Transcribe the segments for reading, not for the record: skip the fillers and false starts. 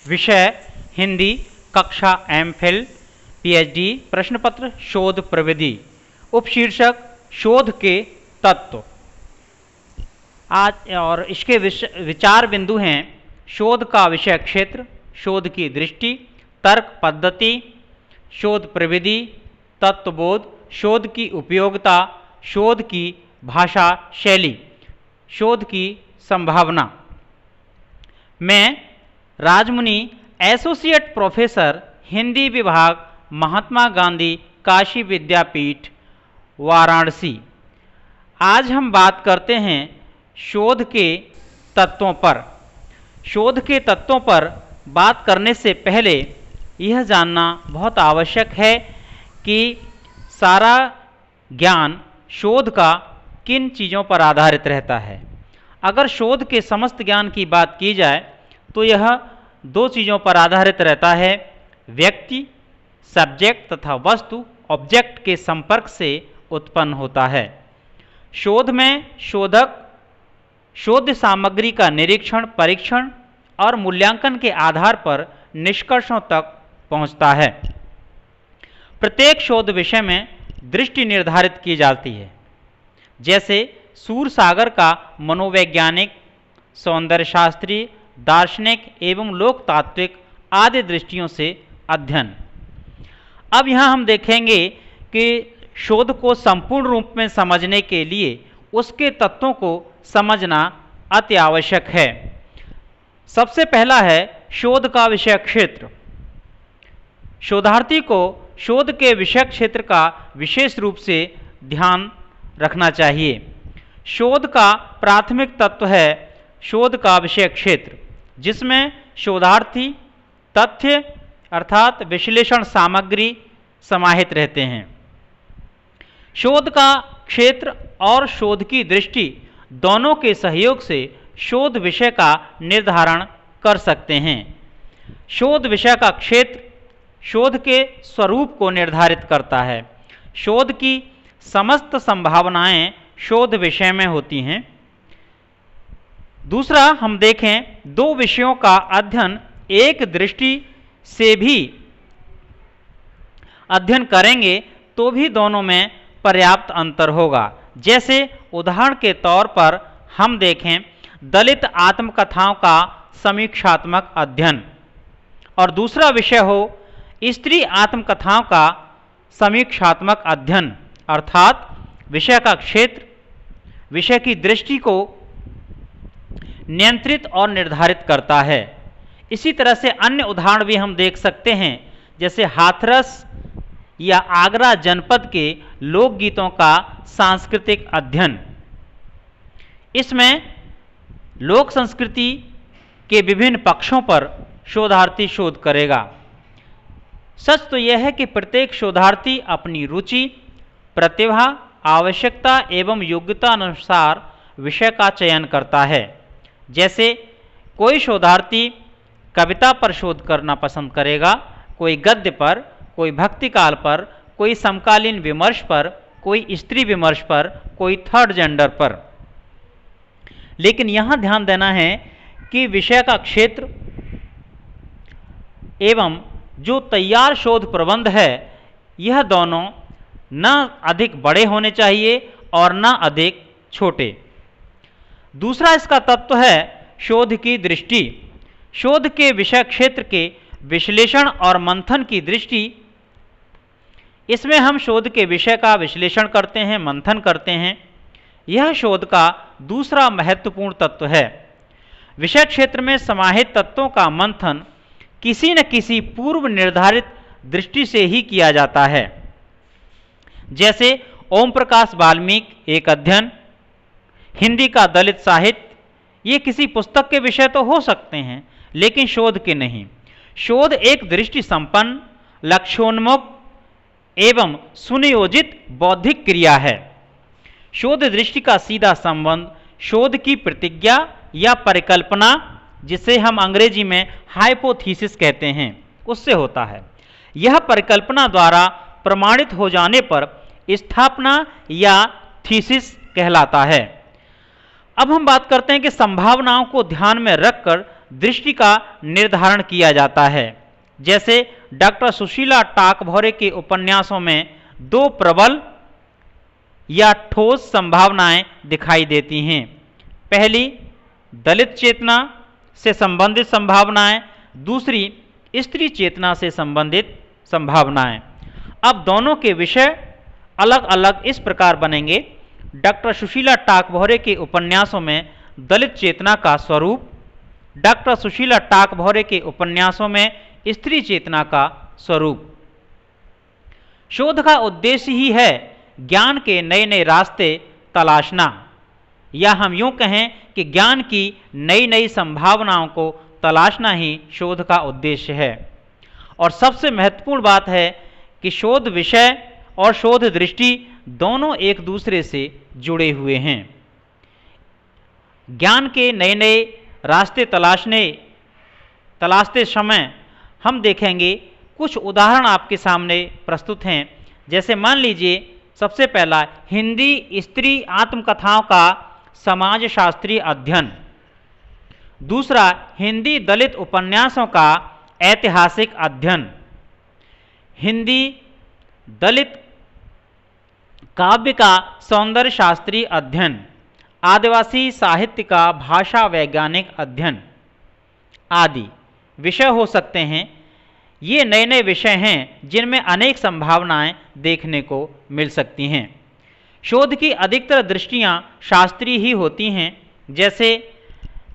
विषय हिंदी, कक्षा MPhil, PhD, प्रश्न पत्र शोध प्रविधि, उपशीर्षक शोध के तत्व। आज और इसके विचार बिंदु हैं शोध का विषय क्षेत्र, शोध की दृष्टि, तर्क पद्धति, शोध प्रविधि, तत्वबोध, शोध की उपयोगिता, शोध की भाषा शैली, शोध की संभावना। मैं राजमुनि, एसोसिएट प्रोफेसर, हिंदी विभाग, महात्मा गांधी काशी विद्यापीठ, वाराणसी। आज हम बात करते हैं शोध के तत्वों पर। शोध के तत्वों पर बात करने से पहले यह जानना बहुत आवश्यक है कि सारा ज्ञान शोध का किन चीज़ों पर आधारित रहता है। अगर शोध के समस्त ज्ञान की बात की जाए तो यह दो चीज़ों पर आधारित रहता है, व्यक्ति सब्जेक्ट तथा वस्तु ऑब्जेक्ट के संपर्क से उत्पन्न होता है। शोध में शोधक शोध सामग्री का निरीक्षण, परीक्षण और मूल्यांकन के आधार पर निष्कर्षों तक पहुंचता है। प्रत्येक शोध विषय में दृष्टि निर्धारित की जाती है, जैसे सूरसागर का मनोवैज्ञानिक, सौंदर्य शास्त्री, दार्शनिक एवं लोकतात्विक आदि दृष्टियों से अध्ययन। अब यहाँ हम देखेंगे कि शोध को संपूर्ण रूप में समझने के लिए उसके तत्वों को समझना अति आवश्यक है। सबसे पहला है शोध का विषय क्षेत्र। शोधार्थी को शोध के विषय क्षेत्र का विशेष रूप से ध्यान रखना चाहिए। शोध का प्राथमिक तत्व है शोध का विषय क्षेत्र, जिसमें शोधार्थी तथ्य अर्थात विश्लेषण सामग्री समाहित रहते हैं। शोध का क्षेत्र और शोध की दृष्टि दोनों के सहयोग से शोध विषय का निर्धारण कर सकते हैं। शोध विषय का क्षेत्र शोध के स्वरूप को निर्धारित करता है। शोध की समस्त संभावनाएं शोध विषय में होती हैं। दूसरा हम देखें, दो विषयों का अध्ययन एक दृष्टि से भी अध्ययन करेंगे तो भी दोनों में पर्याप्त अंतर होगा। जैसे उदाहरण के तौर पर हम देखें दलित आत्मकथाओं का समीक्षात्मक अध्ययन और दूसरा विषय हो स्त्री आत्मकथाओं का समीक्षात्मक अध्ययन, अर्थात विषय का क्षेत्र विषय की दृष्टि को नियंत्रित और निर्धारित करता है। इसी तरह से अन्य उदाहरण भी हम देख सकते हैं, जैसे हाथरस या आगरा जनपद के लोकगीतों का सांस्कृतिक अध्ययन। इसमें लोक संस्कृति के विभिन्न पक्षों पर शोधार्थी शोध करेगा। सच तो यह है कि प्रत्येक शोधार्थी अपनी रुचि, प्रतिभा, आवश्यकता एवं योग्यता अनुसार विषय का चयन करता है। जैसे कोई शोधार्थी कविता पर शोध करना पसंद करेगा, कोई गद्य पर, कोई भक्तिकाल पर, कोई समकालीन विमर्श पर, कोई स्त्री विमर्श पर, कोई थर्ड जेंडर पर। लेकिन यहाँ ध्यान देना है कि विषय का क्षेत्र एवं जो तैयार शोध प्रबंध है, यह दोनों न अधिक बड़े होने चाहिए और न अधिक छोटे। दूसरा इसका तत्व है शोध की दृष्टि। शोध के विषय क्षेत्र के विश्लेषण और मंथन की दृष्टि। इसमें हम शोध के विषय का विश्लेषण करते हैं, मंथन करते हैं। यह शोध का दूसरा महत्वपूर्ण तत्व है। विषय क्षेत्र में समाहित तत्वों का मंथन किसी न किसी पूर्व निर्धारित दृष्टि से ही किया जाता है। जैसे ओम प्रकाश वाल्मीकि एक अध्ययन, हिंदी का दलित साहित्य, ये किसी पुस्तक के विषय तो हो सकते हैं लेकिन शोध के नहीं। शोध एक दृष्टि संपन्न, लक्ष्योन्मुख एवं सुनियोजित बौद्धिक क्रिया है। शोध दृष्टि का सीधा संबंध शोध की प्रतिज्ञा या परिकल्पना, जिसे हम अंग्रेजी में हाइपोथीसिस कहते हैं, उससे होता है। यह परिकल्पना द्वारा प्रमाणित हो जाने पर स्थापना या थीसिस कहलाता है। अब हम बात करते हैं कि संभावनाओं को ध्यान में रखकर दृष्टि का निर्धारण किया जाता है। जैसे डॉक्टर सुशीला टाकभोरे के उपन्यासों में दो प्रबल या ठोस संभावनाएं दिखाई देती हैं। पहली दलित चेतना से संबंधित संभावनाएं, दूसरी स्त्री चेतना से संबंधित संभावनाएं। अब दोनों के विषय अलग अलग इस प्रकार बनेंगे। डॉक्टर सुशीला टाकभोरे के उपन्यासों में दलित चेतना का स्वरूप, डॉक्टर सुशीला टाकभोरे के उपन्यासों में स्त्री चेतना का स्वरूप। शोध का उद्देश्य ही है ज्ञान के नए नए रास्ते तलाशना, या हम यूं कहें कि ज्ञान की नई नई संभावनाओं को तलाशना ही शोध का उद्देश्य है। और सबसे महत्वपूर्ण बात है कि शोध विषय और शोध दृष्टि दोनों एक दूसरे से जुड़े हुए हैं। ज्ञान के नए नए रास्ते तलाशते समय हम देखेंगे कुछ उदाहरण आपके सामने प्रस्तुत हैं। जैसे मान लीजिए, सबसे पहला हिंदी स्त्री आत्मकथाओं का समाजशास्त्रीय अध्ययन, दूसरा हिंदी दलित उपन्यासों का ऐतिहासिक अध्ययन, हिंदी दलित काव्य का सौंदर्य शास्त्रीय अध्ययन, आदिवासी साहित्य का भाषा वैज्ञानिक अध्ययन आदि विषय हो सकते हैं। ये नए नए विषय हैं जिनमें अनेक संभावनाएं देखने को मिल सकती हैं। शोध की अधिकतर दृष्टियां शास्त्रीय ही होती हैं। जैसे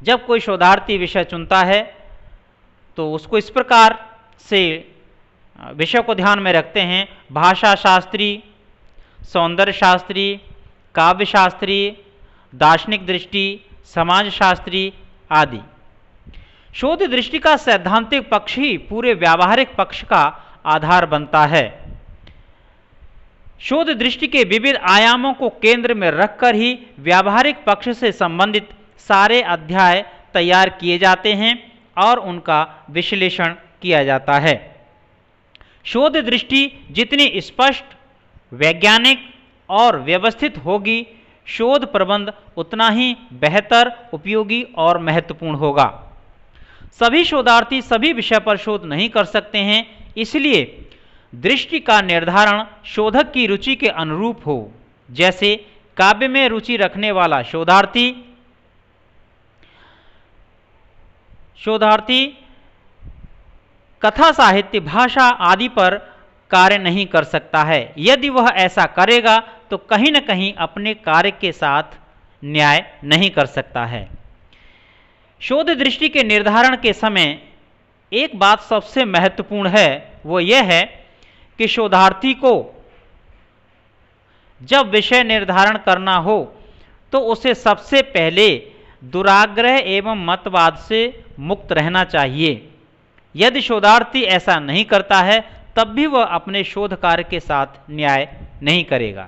जब कोई शोधार्थी विषय चुनता है तो उसको इस प्रकार से विषय को ध्यान में रखते हैं: भाषा शास्त्री, सौंदर्य शास्त्री, काव्य शास्त्री, दार्शनिक दृष्टि, समाजशास्त्री आदि। शोध दृष्टि का सैद्धांतिक पक्ष ही पूरे व्यावहारिक पक्ष का आधार बनता है। शोध दृष्टि के विविध आयामों को केंद्र में रखकर ही व्यावहारिक पक्ष से संबंधित सारे अध्याय तैयार किए जाते हैं और उनका विश्लेषण किया जाता है। शोध दृष्टि जितनी स्पष्ट, वैज्ञानिक और व्यवस्थित होगी, शोध प्रबंध उतना ही बेहतर, उपयोगी और महत्वपूर्ण होगा। सभी शोधार्थी सभी विषय पर शोध नहीं कर सकते हैं, इसलिए दृष्टि का निर्धारण शोधक की रुचि के अनुरूप हो। जैसे काव्य में रुचि रखने वाला शोधार्थी कथा साहित्य, भाषा आदि पर कार्य नहीं कर सकता है। यदि वह ऐसा करेगा तो कहीं न कहीं अपने कार्य के साथ न्याय नहीं कर सकता है। शोध दृष्टि के निर्धारण के समय एक बात सबसे महत्वपूर्ण है, वो यह है कि शोधार्थी को जब विषय निर्धारण करना हो तो उसे सबसे पहले दुराग्रह एवं मतवाद से मुक्त रहना चाहिए। यदि शोधार्थी ऐसा नहीं करता है तब भी वह अपने शोध कार्य के साथ न्याय नहीं करेगा।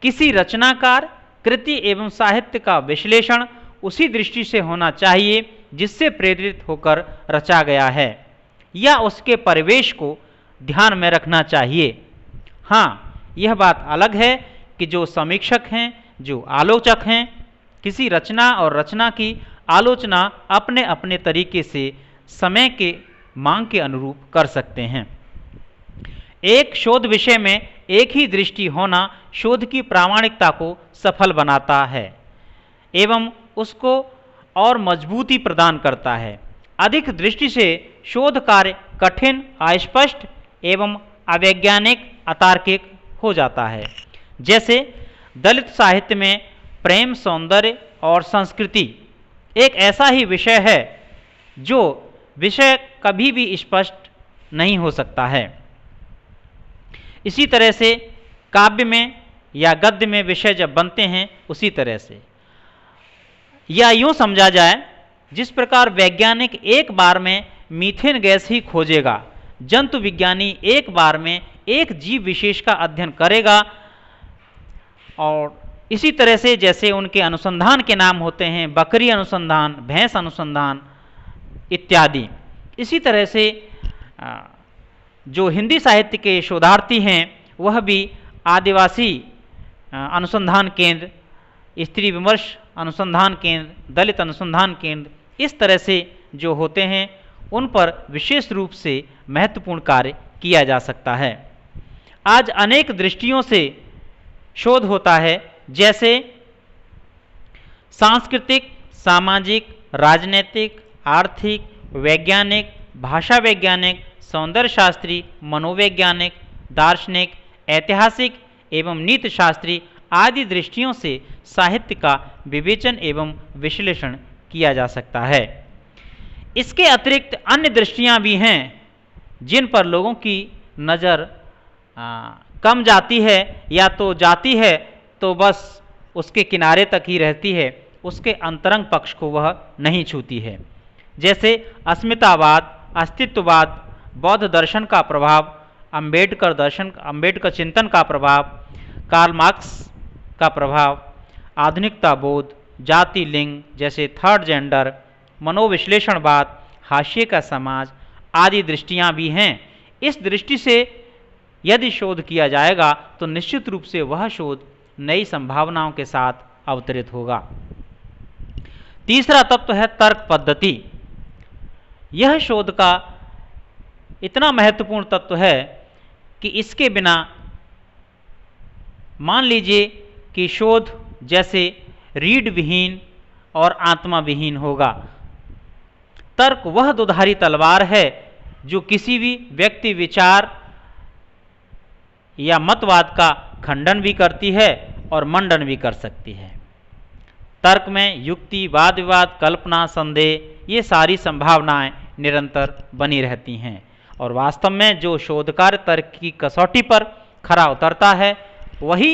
किसी रचनाकार, कृति एवं साहित्य का विश्लेषण उसी दृष्टि से होना चाहिए जिससे प्रेरित होकर रचा गया है, या उसके परिवेश को ध्यान में रखना चाहिए। हाँ, यह बात अलग है कि जो समीक्षक हैं, जो आलोचक हैं, किसी रचना और रचना की आलोचना अपने अपने तरीके से समय के मांग के अनुरूप कर सकते हैं। एक शोध विषय में एक ही दृष्टि होना शोध की प्रामाणिकता को सफल बनाता है एवं उसको और मजबूती प्रदान करता है। अधिक दृष्टि से शोध कार्य कठिन, अस्पष्ट एवं अवैज्ञानिक, अतार्किक हो जाता है। जैसे दलित साहित्य में प्रेम, सौंदर्य और संस्कृति एक ऐसा ही विषय है जो विषय कभी भी स्पष्ट नहीं हो सकता है। इसी तरह से काव्य में या गद्य में विषय जब बनते हैं उसी तरह से, या यूं समझा जाए जिस प्रकार वैज्ञानिक एक बार में मीथेन गैस ही खोजेगा, जंतु विज्ञानी एक बार में एक जीव विशेष का अध्ययन करेगा, और इसी तरह से जैसे उनके अनुसंधान के नाम होते हैं बकरी अनुसंधान, भैंस अनुसंधान इत्यादि, इसी तरह से जो हिंदी साहित्य के शोधार्थी हैं वह भी आदिवासी अनुसंधान केंद्र, स्त्री विमर्श अनुसंधान केंद्र, दलित अनुसंधान केंद्र, इस तरह से जो होते हैं उन पर विशेष रूप से महत्वपूर्ण कार्य किया जा सकता है। आज अनेक दृष्टियों से शोध होता है, जैसे सांस्कृतिक, सामाजिक, राजनीतिक, आर्थिक, वैज्ञानिक, भाषा वैज्ञानिक, सौंदर्य शास्त्री, मनोवैज्ञानिक, दार्शनिक, ऐतिहासिक एवं नीति शास्त्री आदि दृष्टियों से साहित्य का विवेचन एवं विश्लेषण किया जा सकता है। इसके अतिरिक्त अन्य दृष्टियां भी हैं जिन पर लोगों की नज़र कम जाती है, या तो जाती है तो बस उसके किनारे तक ही रहती है, उसके अंतरंग पक्ष को वह नहीं छूती है। जैसे अस्मितावाद, अस्तित्ववाद, बौद्ध दर्शन का प्रभाव, अंबेडकर चिंतन का प्रभाव, कार्ल मार्क्स का प्रभाव, आधुनिकता बोध, जाति लिंग जैसे थर्ड जेंडर, मनोविश्लेषणवाद, हाशिए का समाज आदि दृष्टियां भी हैं। इस दृष्टि से यदि शोध किया जाएगा तो निश्चित रूप से वह शोध नई संभावनाओं के साथ अवतरित होगा। तीसरा तत्व है तर्क पद्धति। यह शोध का इतना महत्वपूर्ण तत्व है कि इसके बिना मान लीजिए कि शोध जैसे रीढ़ विहीन और आत्मा विहीन होगा। तर्क वह दुधारी तलवार है जो किसी भी व्यक्ति, विचार या मतवाद का खंडन भी करती है और मंडन भी कर सकती है। तर्क में युक्ति, वाद विवाद, कल्पना, संदेह ये सारी संभावनाएं निरंतर बनी रहती हैं, और वास्तव में जो शोधकार तर्क की कसौटी पर खरा उतरता है वही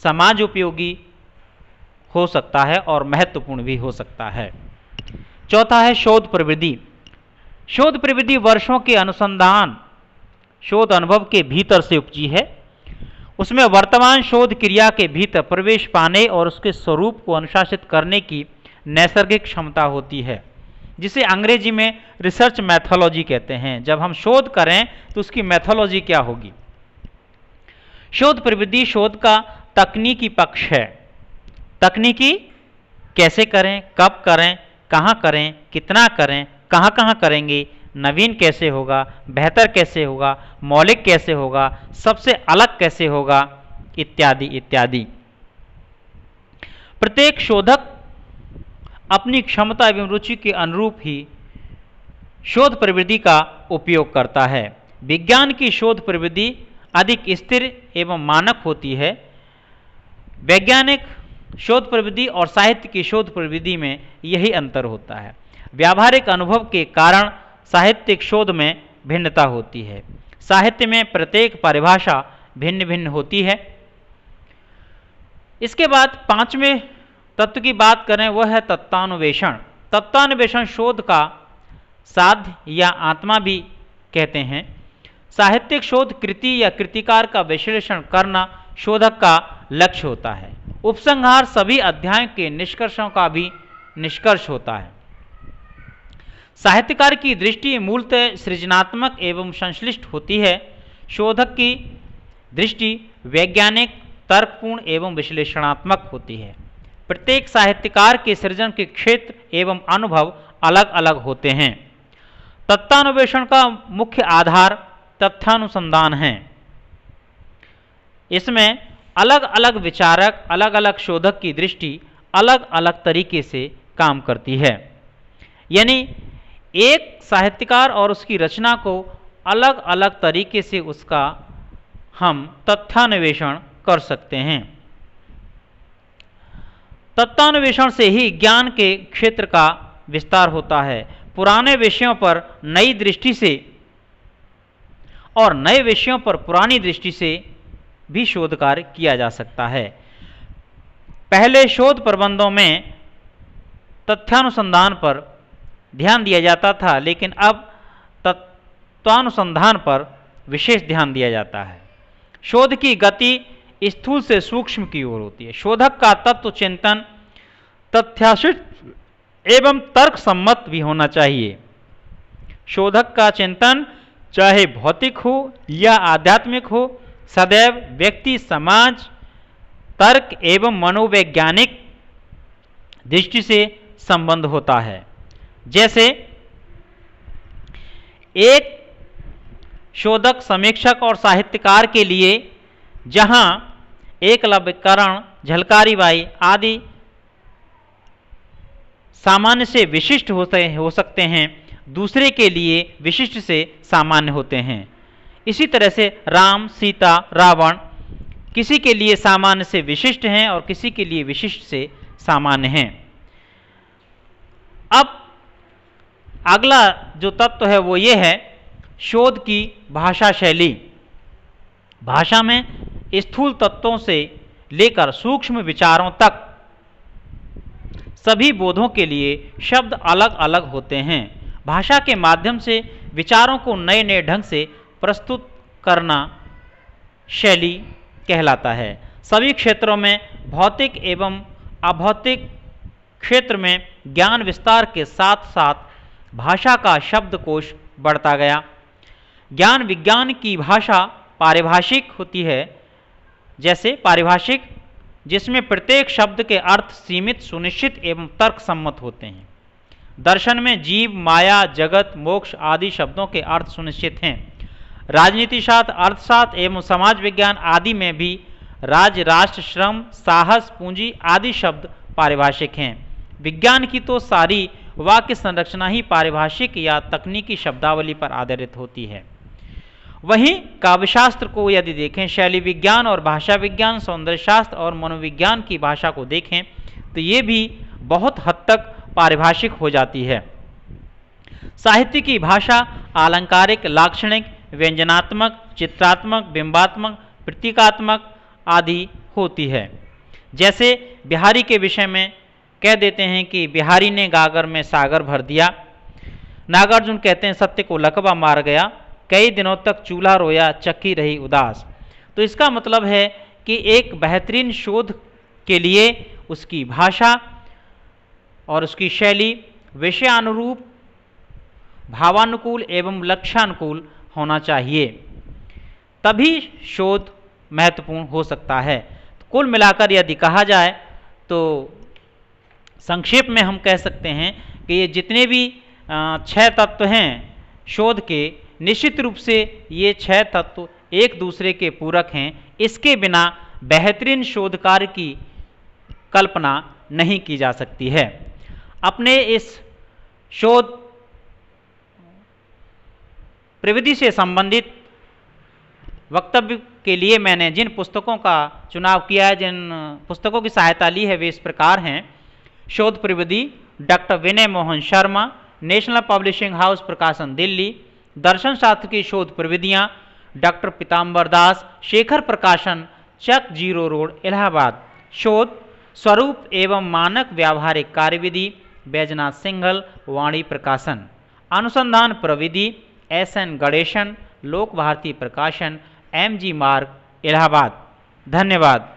समाज उपयोगी हो सकता है और महत्वपूर्ण भी हो सकता है। चौथा है शोध प्रवृत्ति। शोध प्रवृत्ति वर्षों के अनुसंधान, शोध अनुभव के भीतर से उपजी है। उसमें वर्तमान शोध क्रिया के भीतर प्रवेश पाने और उसके स्वरूप को अनुशासित करने की नैसर्गिक क्षमता होती है, जिसे अंग्रेजी में रिसर्च मैथोलॉजी कहते हैं। जब हम शोध करें तो उसकी मैथोलॉजी क्या होगी। शोध प्रवृत्ति शोध का तकनीकी पक्ष है। तकनीकी कैसे करें, कब करें, कहाँ करें, कितना करें, कहाँ कहाँ करेंगे, नवीन कैसे होगा, बेहतर कैसे होगा, मौलिक कैसे होगा, सबसे अलग कैसे होगा, इत्यादि इत्यादि। प्रत्येक शोधक अपनी क्षमता एवं रुचि के अनुरूप ही शोध प्रवृत्ति का उपयोग करता है। विज्ञान की शोध प्रवृत्ति अधिक स्थिर एवं मानक होती है। वैज्ञानिक शोध प्रवृत्ति और साहित्य की शोध प्रवृत्ति में यही अंतर होता है। व्यावहारिक अनुभव के कारण साहित्यिक शोध में भिन्नता होती है। साहित्य में प्रत्येक परिभाषा भिन्न भिन्न होती है। इसके बाद पांचवें तत्व की बात करें, वह है तत्वान्वेषण। तत्वान्वेषण शोध का साध्य या आत्मा भी कहते हैं। साहित्यिक शोध कृति या कृतिकार का विश्लेषण करना शोधक का लक्ष्य होता है। उपसंहार सभी अध्यायों के निष्कर्षों का भी निष्कर्ष होता है। साहित्यकार की दृष्टि मूलतः सृजनात्मक एवं संश्लिष्ट होती है। शोधक की दृष्टि वैज्ञानिक, तर्कपूर्ण एवं विश्लेषणात्मक होती है। प्रत्येक साहित्यकार के सृजन के क्षेत्र एवं अनुभव अलग अलग होते हैं। तत्वान्वेषण का मुख्य आधार तथ्यानुसंधान है। इसमें अलग अलग विचारक, अलग अलग शोधक की दृष्टि अलग अलग तरीके से काम करती है। यानी एक साहित्यकार और उसकी रचना को अलग अलग तरीके से उसका हम तथ्यान्वेषण कर सकते हैं। तत्वान्वेषण से ही ज्ञान के क्षेत्र का विस्तार होता है। पुराने विषयों पर नई दृष्टि से और नए विषयों पर पुरानी दृष्टि से भी शोध कार्य किया जा सकता है। पहले शोध प्रबंधों में तथ्यानुसंधान पर ध्यान दिया जाता था, लेकिन अब तत्वानुसंधान पर विशेष ध्यान दिया जाता है। शोध की गति स्थूल से सूक्ष्म की ओर होती है। शोधक का तत्व चिंतन तथ्याशिष्ट एवं तर्क सम्मत भी होना चाहिए। शोधक का चिंतन चाहे भौतिक हो या आध्यात्मिक हो, सदैव व्यक्ति, समाज, तर्क एवं मनोवैज्ञानिक दृष्टि से संबंध होता है। जैसे एक शोधक, समीक्षक और साहित्यकार के लिए जहां एकलव्य, कर्ण, झलकारी बाई आदि सामान्य से विशिष्ट हो सकते हैं, दूसरे के लिए विशिष्ट से सामान्य होते हैं। इसी तरह से राम, सीता, रावण किसी के लिए सामान्य से विशिष्ट हैं और किसी के लिए विशिष्ट से सामान्य हैं। अब अगला जो तत्व है वो ये है शोध की भाषा शैली। भाषा में स्थूल तत्वों से लेकर सूक्ष्म विचारों तक सभी बोधों के लिए शब्द अलग अलग होते हैं। भाषा के माध्यम से विचारों को नए नए ढंग से प्रस्तुत करना शैली कहलाता है। सभी क्षेत्रों में, भौतिक एवं अभौतिक क्षेत्र में ज्ञान विस्तार के साथ साथ भाषा का शब्दकोश बढ़ता गया। ज्ञान विज्ञान की भाषा पारिभाषिक होती है, जैसे पारिभाषिक, जिसमें प्रत्येक शब्द के अर्थ सीमित, सुनिश्चित एवं तर्क सम्मत होते हैं। दर्शन में जीव, माया, जगत, मोक्ष आदि शब्दों के अर्थ सुनिश्चित हैं। राजनीति शास्त्र, अर्थशास्त्र एवं समाज विज्ञान आदि में भी राज्य, राष्ट्र, श्रम, साहस, पूंजी आदि शब्द पारिभाषिक हैं। विज्ञान की तो सारी वाक्य संरचना ही पारिभाषिक या तकनीकी शब्दावली पर आधारित होती है। वहीं काव्यशास्त्र को यदि देखें, शैली विज्ञान और भाषा विज्ञान, सौंदर्य शास्त्र और मनोविज्ञान की भाषा को देखें तो ये भी बहुत हद तक पारिभाषिक हो जाती है। साहित्य की भाषा आलंकारिक, लाक्षणिक, व्यंजनात्मक, चित्रात्मक, बिंबात्मक, प्रतीकात्मक आदि होती है। जैसे बिहारी के विषय में कह देते हैं कि बिहारी ने गागर में सागर भर दिया। नागार्जुन कहते हैं सत्य को लकवा मार गया, कई दिनों तक चूल्हा रोया, चक्की रही उदास। तो इसका मतलब है कि एक बेहतरीन शोध के लिए उसकी भाषा और उसकी शैली विषयानुरूप, भावानुकूल एवं लक्ष्यानुकूल होना चाहिए, तभी शोध महत्वपूर्ण हो सकता है। तो कुल मिलाकर यदि कहा जाए तो संक्षेप में हम कह सकते हैं कि ये जितने भी 6 तत्व हैं शोध के, निश्चित रूप से ये 6 तत्व एक दूसरे के पूरक हैं। इसके बिना बेहतरीन शोध कार्य की कल्पना नहीं की जा सकती है। अपने इस शोध प्रविधि से संबंधित वक्तव्य के लिए मैंने जिन पुस्तकों का चुनाव किया है, जिन पुस्तकों की सहायता ली है, वे इस प्रकार हैं। शोध प्रविधि doctor Vinay Mohan Sharma, national publishing house, प्रकाशन दिल्ली। दर्शन शास्त्र की शोध प्रविधियाँ डॉक्टर पीताम्बर दास, शेखर प्रकाशन, चक जीरो रोड, इलाहाबाद। शोध स्वरूप एवं मानक व्यावहारिक कार्यविधि, बैजनाथ सिंघल, वाणी प्रकाशन। अनुसंधान प्रविधि SN गणेशन, लोक भारती प्रकाशन, MG मार्ग, इलाहाबाद। धन्यवाद।